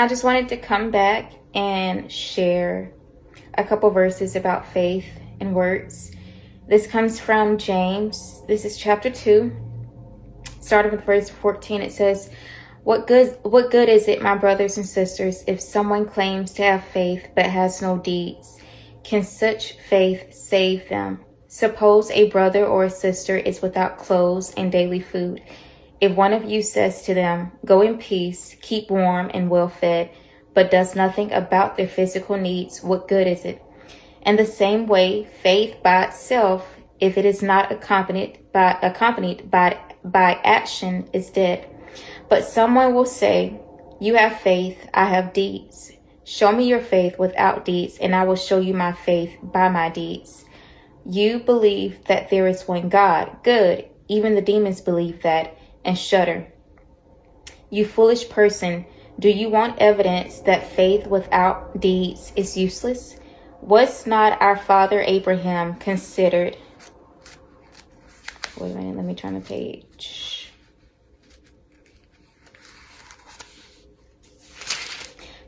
I just wanted to come back and share a couple verses about faith and works. This comes from James. This is chapter 2, starting with verse 14. It says, What good is it, my brothers and sisters, if someone claims to have faith but has no deeds? Can such faith save them? Suppose a brother or a sister is without clothes and daily food. If one of you says to them, Go in peace, keep warm and well fed, but does nothing about their physical needs, what good is it? In the same way, faith by itself, if it is not accompanied by action, is dead. But someone will say, You have faith, I have deeds. Show me your faith without deeds, and I will show you my faith by my deeds. You believe that there is one God. Good. Even the demons believe that and shudder. You foolish person, do you want evidence that faith without deeds is useless? Was not our father Abraham considered... Wait a minute, let me turn the page.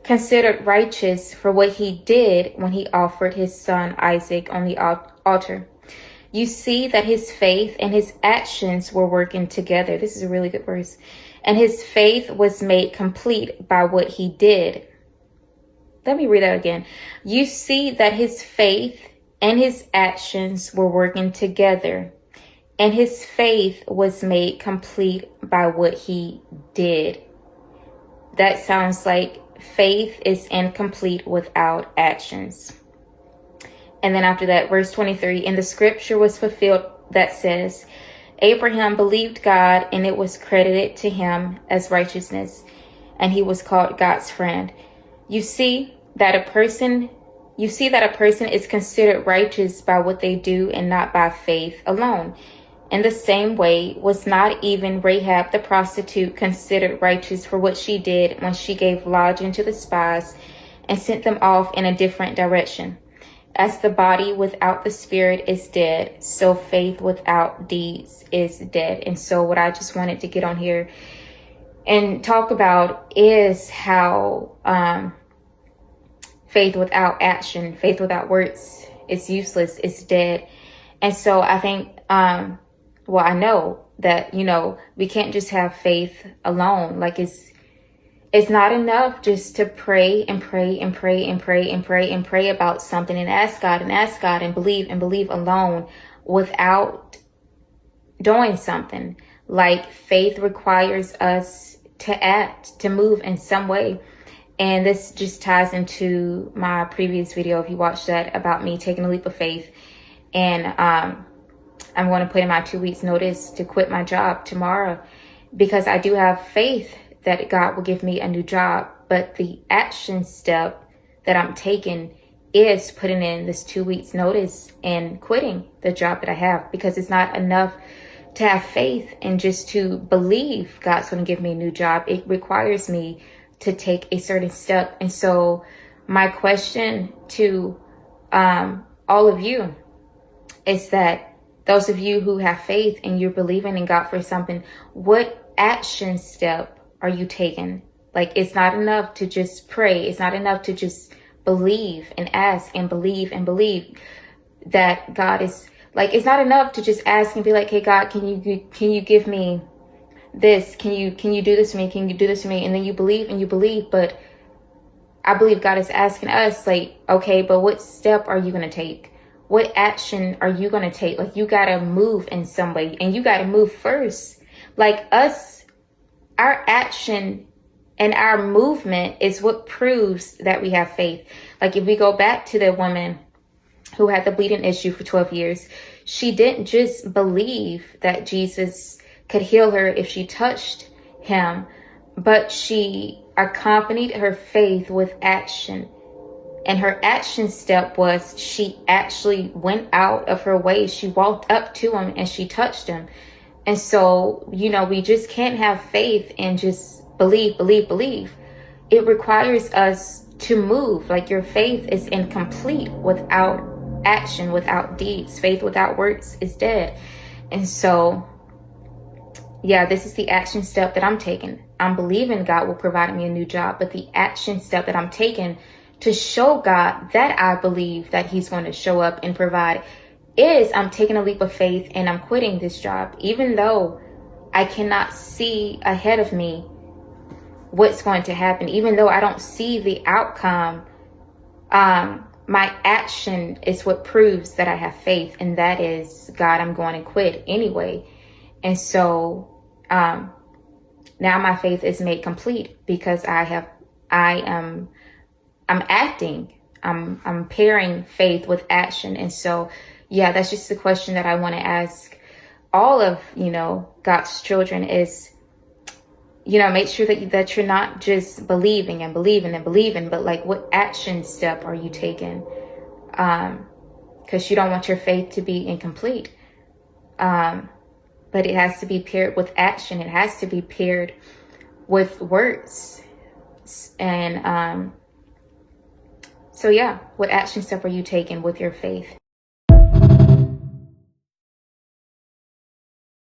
Considered righteous for what he did when he offered his son Isaac on the altar. You see that his faith and his actions were working together. This is a really good verse. And his faith was made complete by what he did. Let me read that again. You see that his faith and his actions were working together. And his faith was made complete by what he did. That sounds like faith is incomplete without actions. And then after that, verse 23, and the scripture was fulfilled that says, Abraham believed God, and it was credited to him as righteousness, and he was called God's friend. You see that a person is considered righteous by what they do and not by faith alone. In the same way, was not even Rahab the prostitute considered righteous for what she did when she gave lodging to the spies and sent them off in a different direction? As the body without the spirit is dead, so faith without deeds is dead. And so what I just wanted to get on here and talk about is how faith without action, faith without works is useless, it's dead. And so I think, I know that, we can't just have faith alone. Like it's not enough just to pray and pray and pray and pray and pray and pray about something and ask God and believe alone without doing something. Like faith requires us to act, to move in some way. And this just ties into my previous video, if you watched that, about me taking a leap of faith. And I'm going to put in my 2 weeks notice to quit my job tomorrow, because I do have faith that God will give me a new job. But the action step that I'm taking is putting in this 2 weeks notice and quitting the job that I have, because it's not enough to have faith and just to believe God's going to give me a new job. It requires me to take a certain step. And so my question to all of you is that those of you who have faith and you're believing in God for something, what action step are you taking? Like, it's not enough to just pray. It's not enough to just believe and ask and believe that God is, like, it's not enough to just ask and be like, hey, God, can you give me this? Can you do this for me? Can you do this for me? And then you believe, but I believe God is asking us, like, okay, but what step are you going to take? What action are you going to take? Like, you got to move in some way, and you got to move first. Like us, our action and our movement is what proves that we have faith. Like, if we go back to the woman who had the bleeding issue for 12 years, she didn't just believe that Jesus could heal her if she touched him, but she accompanied her faith with action. And her action step was she actually went out of her way. She walked up to him and she touched him. And so, we just can't have faith and just believe. It requires us to move. Like, your faith is incomplete without action, without deeds. Faith without works is dead. And so yeah, this is the action step that I'm taking. I'm believing God will provide me a new job, but the action step that I'm taking to show God that I believe that he's going to show up and provide is I'm taking a leap of faith and I'm quitting this job, even though I cannot see ahead of me what's going to happen, even though I don't see the outcome. My action is what proves that I have faith, and that is, God, I'm going to quit anyway. And so now my faith is made complete because I'm acting. I'm pairing faith with action. And so, yeah, that's just the question that I want to ask all of, God's children is, make sure that you're not just believing and believing and believing, but like, what action step are you taking? Because you don't want your faith to be incomplete. But it has to be paired with action. It has to be paired with words. And so yeah, what action step are you taking with your faith?